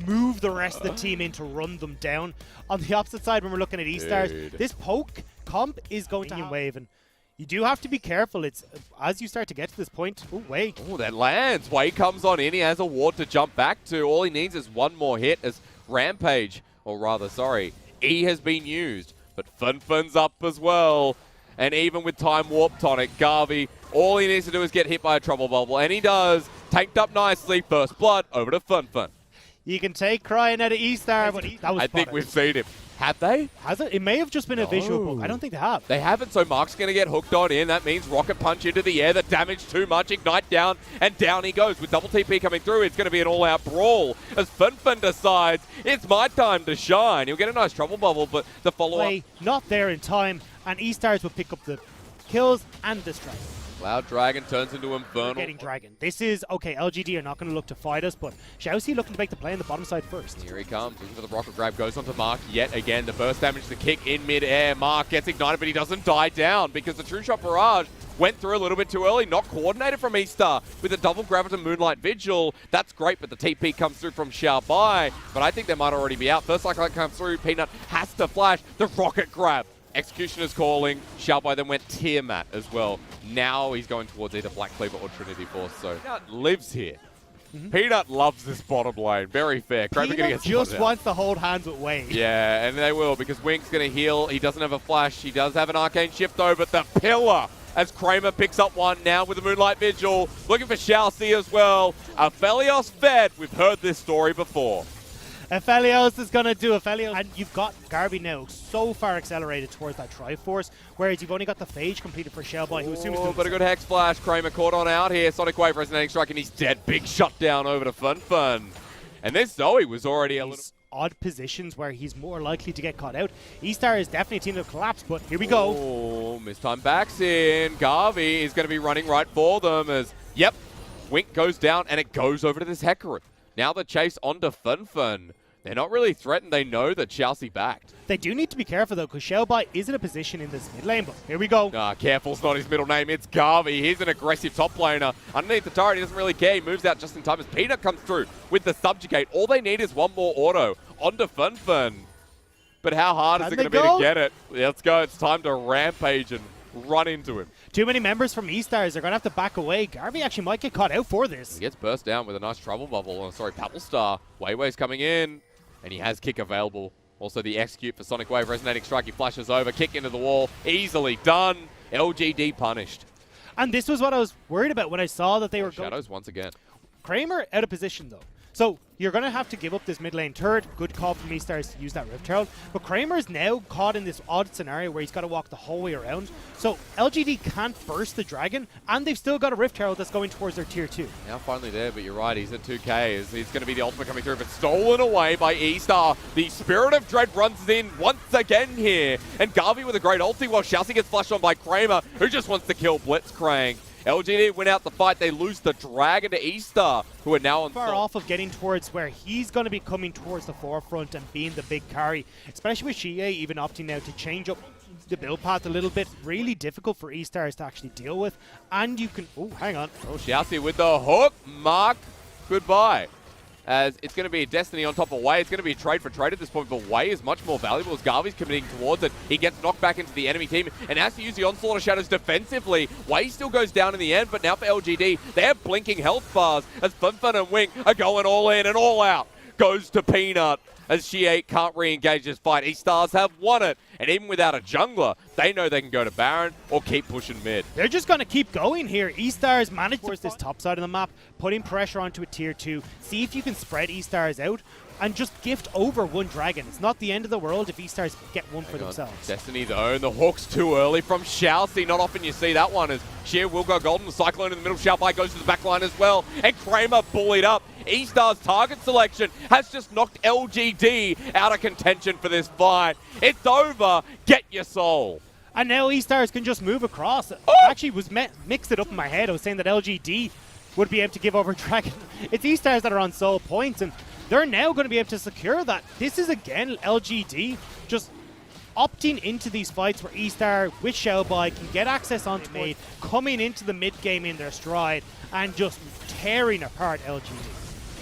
move the rest of the team in to run them down. On the opposite side, when we're looking at E-Stars, this poke comp is going to wave, and you do have to be careful. It's as you start to get to this point. Oh, Wei. Oh, that lands. Wei comes on in. He has a ward to jump back to. All he needs is one more hit as Rampage, or rather, sorry, E has been used. But Funfun's up as well. And even with Time Warp Tonic, Garvey, all he needs to do is get hit by a Trouble Bubble. And he does. Tanked up nicely. First blood over to Funfun. You can take crying out of E-Star, but that was I think we've seen him. Have they? Has it? It may have just been a visual book. I don't think they have. They haven't, so Mark's going to get hooked on in. That means Rocket Punch into the air. The damage too much. Ignite down, and down he goes. With double TP coming through, it's going to be an all-out brawl as Funfun decides it's my time to shine. He'll get a nice Trouble Bubble, but the follow-up... not there in time, and E-Stars will pick up the kills and the strike. Cloud Dragon turns into Infernal. Getting Dragon. This is, okay, LGD are not going to look to fight us, but Xiaoxi looking to make the play on the bottom side first. Here he comes, looking for the rocket grab, goes onto Mark yet again. The burst damage, the kick in mid-air. Mark gets ignited, but he doesn't die down because the True Shot Barrage went through a little bit too early. Not coordinated from E-Star with a double grab to Moonlight Vigil. That's great, but the TP comes through from Xiao Bai, but I think they might already be out. First Light comes through, Peanut has to flash the rocket grab. Executioner's calling. Xiaobai then went Tiamat as well. Now he's going towards either Black Cleaver or Trinity Force. So Peanut lives here. Peanut loves this bottom lane. Very fair. Peanut just wants to hold hands with Wei. Yeah, and they will because Wink's going to heal. He doesn't have a flash. He does have an Arcane Shift though, but the pillar as Kramer picks up one now with the Moonlight Vigil. Looking for Xiaoxi as well. Aphelios fed. We've heard this story before. Aphelios is going to do Aphelios. And you've got Garvey now so far accelerated towards that Triforce, whereas you've only got the Phage completed for Xiaobai, who assumes it's but a good Hex Flash. Kramer caught on out here. Sonic Wave Resonating Strike, and he's dead. Big shutdown over to Funfun. And this Zoe was already a little... odd positions where he's more likely to get caught out. E-Star is definitely a team that collapse, but here we go. Oh, Mistime backs in. Garvey is going to be running right for them as, yep, Wink goes down, and it goes over to this Hecarim. Now the chase onto Funfun. They're not really threatened. They know that Xiaoxi backed. They do need to be careful, though, because Xiaobai is in a position in this mid lane, but here we go. Careful's not his middle name. It's Garvey. He's an aggressive top laner. Underneath the turret, he doesn't really care. He moves out just in time as Peanut comes through with the Subjugate. All they need is one more auto onto Funfun. But how hard is it going to be to get it? Let's go. It's time to Rampage and run into him. Too many members from E-Stars. They're going to have to back away. Garvey actually might get caught out for this. He gets burst down with a nice Trouble Bubble. Oh, sorry, Papal Star. Weiwei's coming in. And he has kick available. Also the execute for Sonic Wave Resonating Strike. He flashes over, kick into the wall. Easily done. LGD punished. And this was what I was worried about when I saw that they were going. Shadows once again. Kramer out of position though. So you're going to have to give up this mid lane turret. Good call from E-Stars to use that Rift Herald. But Kramer's now caught in this odd scenario where he's got to walk the whole way around. So LGD can't burst the dragon, and they've still got a Rift Herald that's going towards their tier 2. Now finally there, but you're right, he's at 2k. He's going to be the ultimate coming through, but stolen away by E-Star. The Spirit of Dread runs in once again here. And Garvey with a great ulti while Xiaoxi gets flashed on by Kramer, who just wants to kill Blitzcrank. LGD win out the fight. They lose the Dragon to E-Star, who are now on far off of getting towards where he's going to be coming towards the forefront and being the big carry, especially with Xie even opting now to change up the build path a little bit. Really difficult for E-Stars to actually deal with. And you can... Oh, hang on. Oh, Xiaoxi with the hook. Mark, goodbye. As it's going to be a Destiny on top of Wei. It's going to be a trade for trade at this point, but Wei is much more valuable as Garvey's committing towards it. He gets knocked back into the enemy team and has to use the Onslaught of Shadows defensively. Wei still goes down in the end, but now for LGD, they have blinking health bars as Funfun and Wink are going all in and all out. Goes to Peanut as Xie can't re-engage this fight. E-Stars have won it, and even without a jungler, they know they can go to Baron or keep pushing mid. They're just going to keep going here. E-Stars managed towards this top side of the map, putting pressure onto a tier 2. See if you can spread E-Stars out and just gift over one dragon. It's not the end of the world if E-Stars get one for themselves. Destiny though, and the hook's too early from Xiaoxi. Not often you see that one as Sheer will go golden. The Cyclone in the middle. Xiaobai goes to the back line as well. And Kramer bullied up. E-Star's target selection has just knocked LGD out of contention for this fight. It's over. Get your soul. And now E-Stars can just move across. Oh! Actually, was mixed it up in my head. I was saying that LGD would be able to give over Dragon. It's E-Stars that are on soul points, and they're now going to be able to secure that. This is, again, LGD just opting into these fights where E-Star with Xiaobai can get access onto mid, coming into the mid game in their stride, and just tearing apart LGD.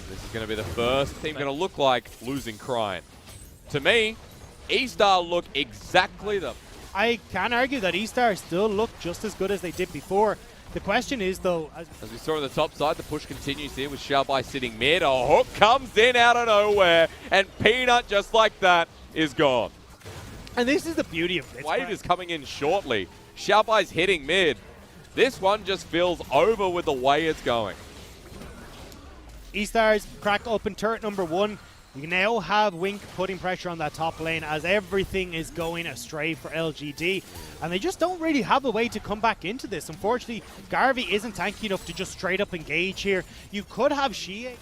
This is going to be the first team going to look like losing Crime. To me, E-Star look exactly the... I can argue that E-Star still look just as good as they did before. The question is, though... As we saw on the top side, the push continues here with Xiaobai sitting mid. A hook comes in out of nowhere, and Peanut, just like that, is gone. And this is the beauty of this. Wave is coming in shortly. Xiaobai's hitting mid. This one just feels over with the way it's going. E-Stars crack open turret number 1. You now have Wink putting pressure on that top lane as everything is going astray for LGD. And they just don't really have a way to come back into this. Unfortunately, Garvey isn't tanky enough to just straight up engage here. You could have Xie.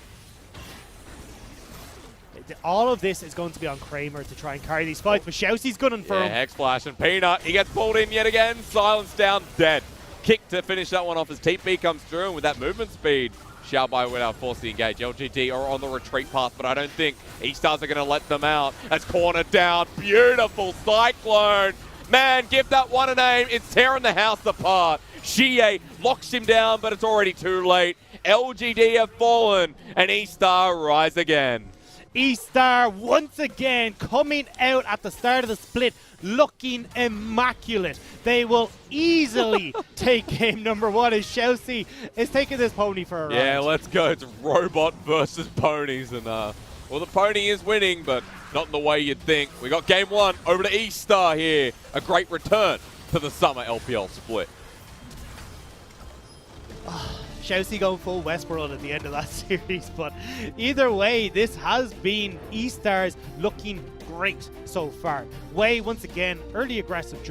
All of this is going to be on Kramer to try and carry these fights, but Xiaoxi's gunning for him. Hex Flash and Peanut, he gets pulled in yet again. Silence down, dead. Kick to finish that one off as TP comes through, and with that movement speed, Xiaobai without forcing the engage. LGD are on the retreat path, but I don't think E-Stars are going to let them out. As cornered down, beautiful Cyclone. Man, give that one a name. It's tearing the house apart. Xie locks him down, but it's already too late. LGD have fallen, and E-Star rise again. E-Star once again coming out at the start of the split looking immaculate. They will easily take game number 1 as Xiaoxi is taking this pony for a ride. Yeah, let's go. It's robot versus ponies. And, well, the pony is winning, but not in the way you'd think. We got game 1 over to E-Star here. A great return to the summer LPL split. Xiaoxi going full Westworld at the end of that series, but either way, this has been E-Stars looking great so far. Wei, once again, early aggressive